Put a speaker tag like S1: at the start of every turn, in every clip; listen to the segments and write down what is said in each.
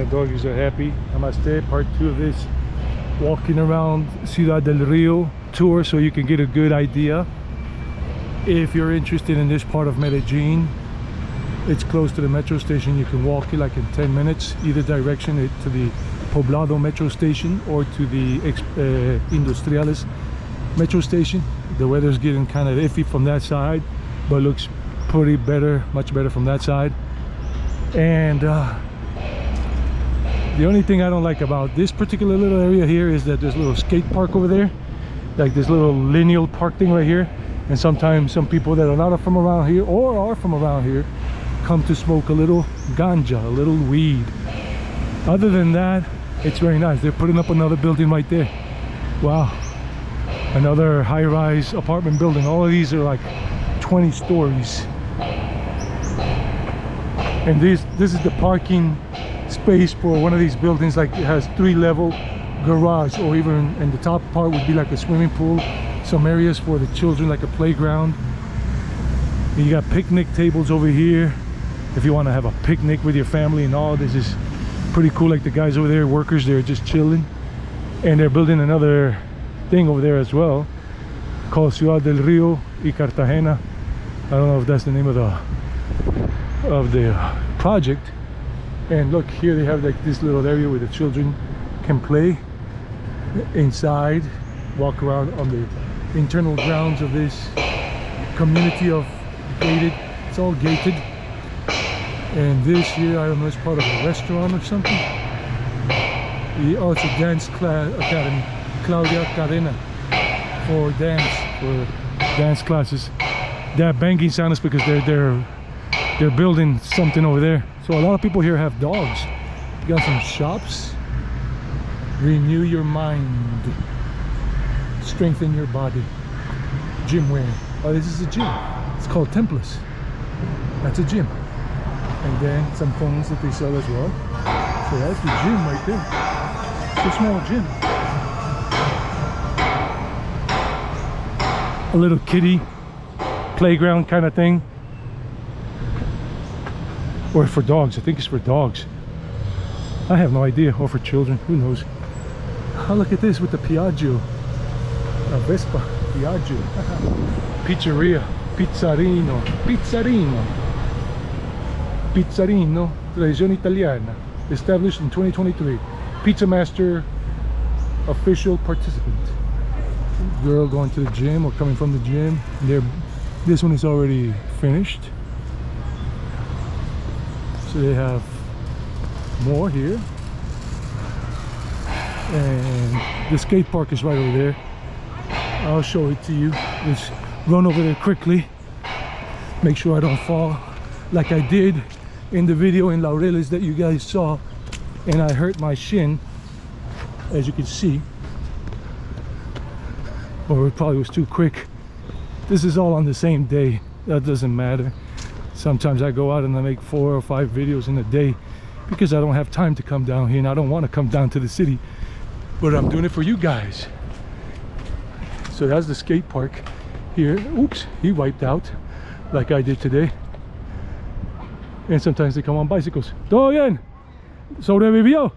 S1: the doggies are happy. Namaste, part 2 of this walking around Ciudad del Rio tour, so you can get a good idea. If you're interested in this part of Medellin, it's close to the metro station. You can walk it like in 10 minutes either direction, to the Poblado metro station or to the Industriales metro station. The weather's getting kind of iffy from that side, but looks pretty better, much better from that side. And the only thing I don't like about this particular little area here is that there's a little skate park over there, like this little lineal park thing right here. And sometimes some people that are not from around here or are from around here come to smoke a little ganja, a little weed. Other than that, it's very nice. They're putting up another building right there. Wow, another high-rise apartment building. All of these are like 20 stories. And this is the parking space for one of these buildings. Like, it has 3-level garage, or even in the top part would be like a swimming pool, some areas for the children, like a playground. You got picnic tables over here if you want to have a picnic with your family and all. This is pretty cool. Like the guys over there, workers, they're just chilling, and they're building another thing over there as well called Ciudad del Rio y Cartagena. I don't know if that's the name of the project. And look, here they have like this little area where the children can play inside, walk around on the internal grounds of this community of gated. It's all gated. And this here, I don't know, it's part of a restaurant or something. Oh, it's a dance academy, Claudia Cadena, for dance classes. That banging sound is because they're building something over there. So a lot of people here have dogs. You got some shops. Renew your mind, strengthen your body. Gym wear. Oh, this is a gym. It's called Temples. That's a gym. And then some phones that they sell as well. So that's the gym right there. It's a small gym. A little kiddie playground kind of thing. Or for dogs. I think it's for dogs. I have no idea. Or for children. Who knows? Oh, look at this with the Piaggio. A Vespa Piaggio. Pizzeria. Pizzarino, Tradizione Italiana. Established in 2023. Pizza Master official participant. Girl going to the gym or coming from the gym. This one is already finished. So they have more here. And the skate park is right over there. I'll show it to you. Let's run over there quickly. Make sure I don't fall like I did in the video in Laureles that you guys saw, and I hurt my shin, as you can see. Or it probably was too quick. This is all on the same day. That doesn't matter. Sometimes I go out and I make 4 or 5 videos in a day because I don't have time to come down here, and I don't want to come down to the city, but I'm doing it for you guys. So that's the skate park here. Oops, he wiped out like I did today. And sometimes they come on bicycles. Todo bien? Sobrevivió?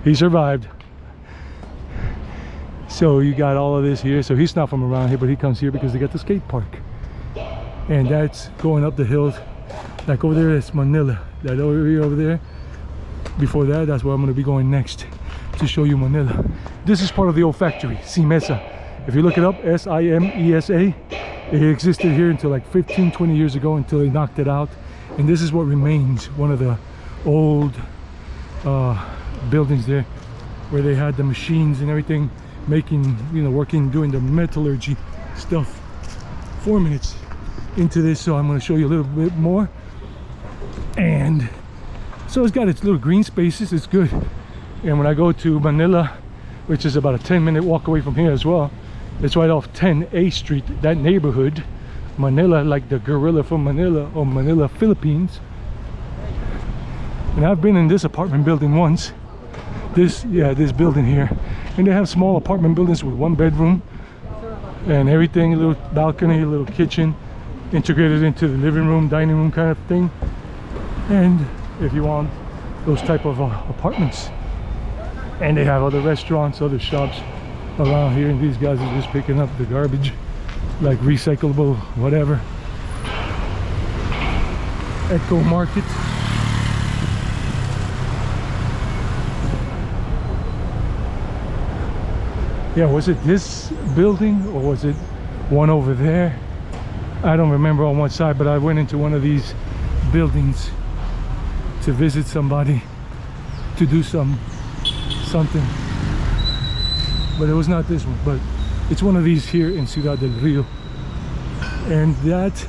S1: He survived. So you got all of this here. So he's not from around here, but he comes here because they got the skate park. And that's going up the hills. Like over there, it's Manila. That area over there. Before that, that's where I'm going to be going next to show you Manila. This is part of the old factory, Simesa. If you look it up, S-I-M-E-S-A. It existed here until like 15-20 years ago, until they knocked it out. And this is what remains, one of the old buildings there, where they had the machines and everything, making, you know, working, doing the metallurgy stuff. 4 minutes into this, so I'm going to show you a little bit more. And so it's got its little green spaces. It's good. And when I go to Manila, which is about a 10-minute walk away from here as well, it's right off 10A Street, that neighborhood. Manila, like the gorilla from Manila, or Manila, Philippines. And I've been in this apartment building once. This building here. And they have small apartment buildings with 1 bedroom and everything, a little balcony, a little kitchen, integrated into the living room, dining room kind of thing. And if you want those type of apartments. And they have other restaurants, other shops around here, and these guys are just picking up the garbage, like recyclable whatever. Eco Market. Yeah, was it this building or was it one over there? I don't remember on what side, but I went into one of these buildings to visit somebody, to do something, but it was not this one, but it's one of these here in Ciudad del Rio. And that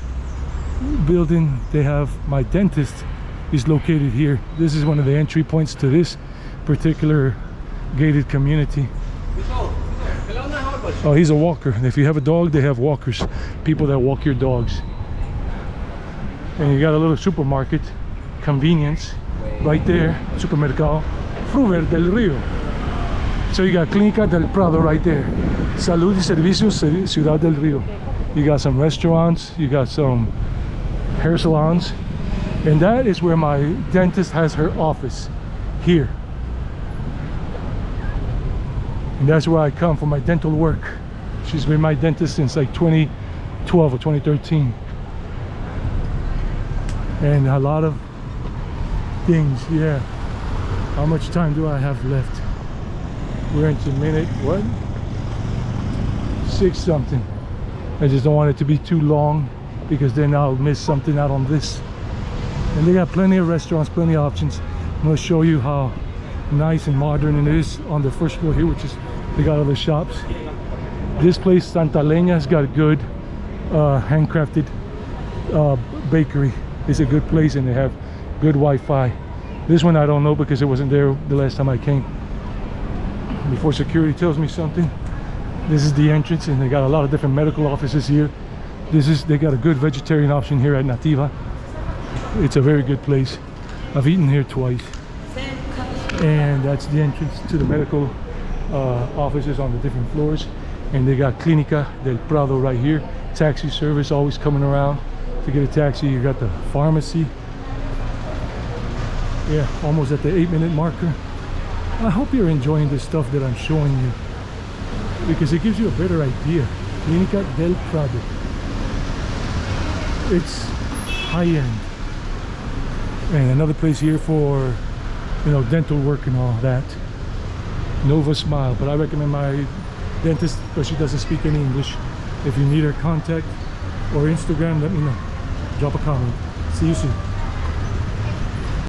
S1: building, they have, my dentist is located here. This is one of the entry points to this particular gated community. Oh, he's a walker. If you have a dog, they have walkers, people that walk your dogs. And you got a little supermarket, convenience, right there, Supermercado Fruver del Rio. So you got Clínica del Prado right there, Salud y Servicios Ciudad del Rio. You got some restaurants, you got some hair salons, and that is where my dentist has her office, here. And that's where I come for my dental work. She's been my dentist since like 2012 or 2013. And a lot of things, yeah. How much time do I have left? We're into minute, what? 6 something. I just don't want it to be too long, because then I'll miss something out on this. And they got plenty of restaurants, plenty of options. I'm gonna show you how nice and modern it is on the first floor here, which is, they got other shops. This place, Santa Leña's got a good handcrafted bakery. It's a good place, and they have good Wi-Fi. This one I don't know, because it wasn't there the last time I came. Before security tells me something. This is the entrance, and they got a lot of different medical offices here. They got a good vegetarian option here at Nativa. It's a very good place. I've eaten here twice. And that's the entrance to the medical offices on the different floors. And they got Clínica del Prado right here. Taxi service always coming around to get a taxi. You got the pharmacy. Yeah, almost at the 8-minute marker. I hope you're enjoying this stuff that I'm showing you, because it gives you a better idea. Clínica del Prado. It's high-end. And another place here for, you know, dental work and all that. Nova Smile, but I recommend my dentist, but she doesn't speak any English. If you need her contact or Instagram, let me know. Drop a comment. See you soon.